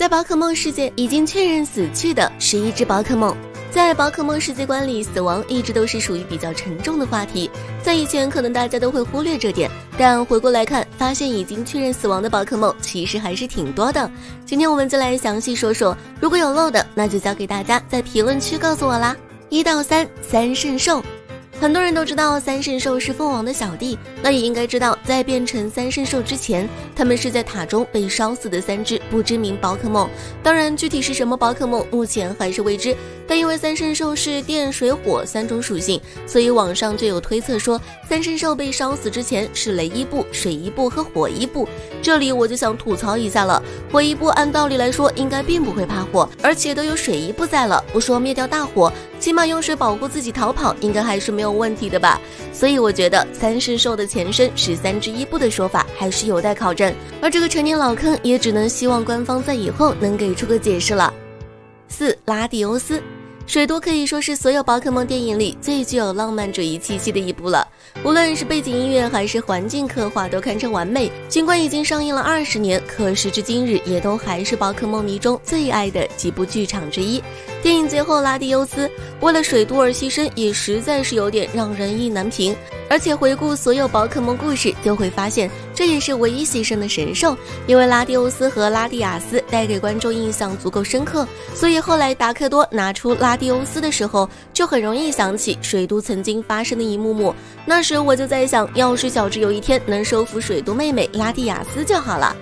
在宝可梦世界已经确认死去的11只宝可梦。在宝可梦世界观里，死亡一直都是属于比较沉重的话题。在以前可能大家都会忽略这点，但回过来看，发现已经确认死亡的宝可梦其实还是挺多的。今天我们就来详细说说，如果有漏的，那就交给大家在评论区告诉我啦。1到3，三圣兽。很多人都知道三圣兽是凤王的小弟，那也应该知道，在变成三圣兽之前，他们是在塔中被烧死的3只不知名宝可梦。当然，具体是什么宝可梦，目前还是未知。但因为三圣兽是电、水、火3种属性，所以网上就有推测说，三圣兽被烧死之前是雷伊布、水伊布和火伊布。这里我就想吐槽一下了，火伊布按道理来说应该并不会怕火，而且都有水伊布在了，不说灭掉大火，起码用水保护自己逃跑，应该还是没有问题的吧。所以我觉得三圣兽的前身是3只伊布的说法还是有待考证，而这个陈年老坑也只能希望官方在以后能给出个解释了。4. 拉蒂欧斯。水都可以说是所有宝可梦电影里最具有浪漫主义气息的一部了，无论是背景音乐还是环境刻画都堪称完美。尽管已经上映了20年，可时至今日也都还是宝可梦迷中最爱的几部剧场之一。电影最后拉蒂欧斯为了水都而牺牲，也实在是有点让人意难平。而且回顾所有宝可梦故事，就会发现这也是唯一牺牲的神兽，因为拉蒂欧斯和拉蒂亚斯带给观众印象足够深刻，所以后来达克多拿出拉蒂欧斯的时候，就很容易想起水都曾经发生的一幕幕。那时我就在想，要是小智有一天能收服水都妹妹拉蒂亚斯就好了。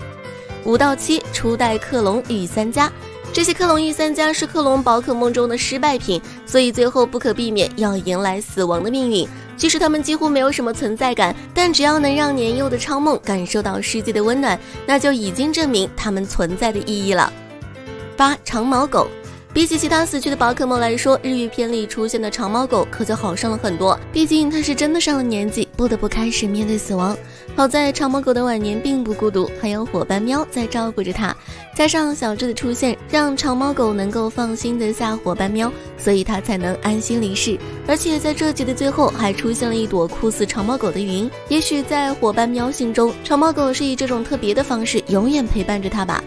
5到7，初代克隆御三家。这些克隆御三家是克隆宝可梦中的失败品，所以最后不可避免要迎来死亡的命运。即使他们几乎没有什么存在感，但只要能让年幼的昌梦感受到世界的温暖，那就已经证明他们存在的意义了。8. 长毛狗。比起其他死去的宝可梦来说，日语片里出现的长毛狗可就好上了很多，毕竟它是真的上了年纪，不得不开始面对死亡。好在长毛狗的晚年并不孤独，还有伙伴喵在照顾着它，加上小智的出现，让长毛狗能够放心的下伙伴喵，所以它才能安心离世。而且在这集的最后还出现了一朵酷似长毛狗的云，也许在伙伴喵心中，长毛狗是以这种特别的方式永远陪伴着它吧。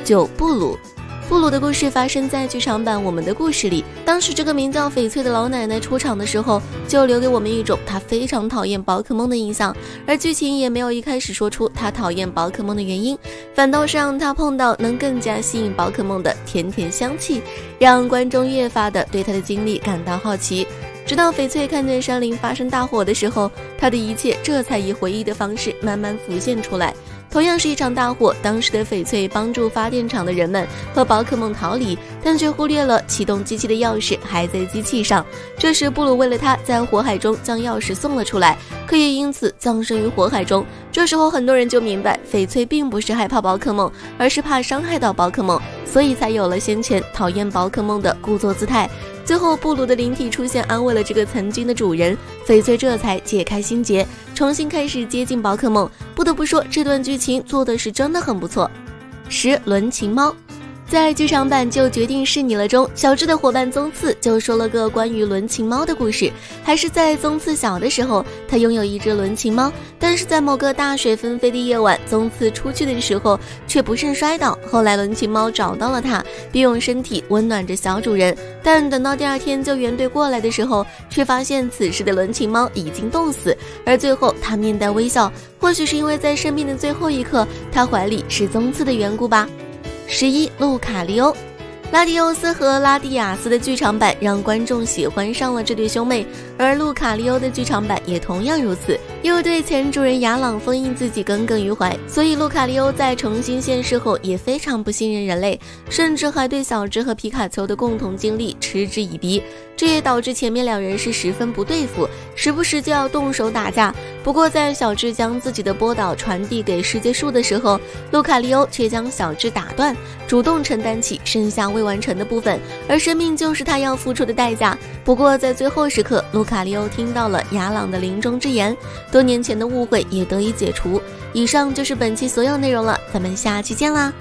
9. 布鲁。布鲁的故事发生在剧场版《我们的故事》里，当时这个名叫翡翠的老奶奶出场的时候，就留给我们一种她非常讨厌宝可梦的印象，而剧情也没有一开始说出她讨厌宝可梦的原因，反倒是让她碰到能更加吸引宝可梦的甜甜香气，让观众越发的对她的经历感到好奇。直到翡翠看见山林发生大火的时候，她的一切这才以回忆的方式慢慢浮现出来。同样是一场大火，当时的翡翠帮助发电厂的人们和宝可梦逃离，但却忽略了启动机器的钥匙还在机器上。这时布鲁为了他在火海中将钥匙送了出来，可以因此葬身于火海中。这时候很多人就明白，翡翠并不是害怕宝可梦，而是怕伤害到宝可梦，所以才有了先前讨厌宝可梦的故作姿态。最后布鲁的灵体出现，安慰了这个曾经的主人，翡翠这才解开心结，重新开始接近宝可梦。不得不说，这段剧情做的是真的很不错。10. 轮琴猫。在剧场版就决定是你了中，小智的伙伴宗次就说了个关于轮琴猫的故事。还是在宗次小的时候，他拥有一只轮琴猫，但是在某个大雪纷飞的夜晚，宗次出去的时候却不慎摔倒，后来轮琴猫找到了他，并用身体温暖着小主人，但等到第2天救援队过来的时候，却发现此时的轮琴猫已经冻死，而最后他面带微笑，或许是因为在生命的最后一刻，他怀里是宗次的缘故吧。11. 路卡利欧。拉蒂欧斯和拉蒂亚斯的剧场版让观众喜欢上了这对兄妹，而路卡利欧的剧场版也同样如此。因为对前主人雅朗封印自己耿耿于怀，所以路卡利欧在重新现世后也非常不信任人类，甚至还对小智和皮卡丘的共同经历嗤之以鼻。这也导致前面2人是十分不对付，时不时就要动手打架。不过在小智将自己的波导传递给世界树的时候，路卡利欧却将小智打断，主动承担起剩下未完成的部分，而生命就是他要付出的代价。不过在最后时刻，路卡利欧听到了雅朗的临终之言，多年前的误会也得以解除。以上就是本期所有内容了，咱们下期见啦。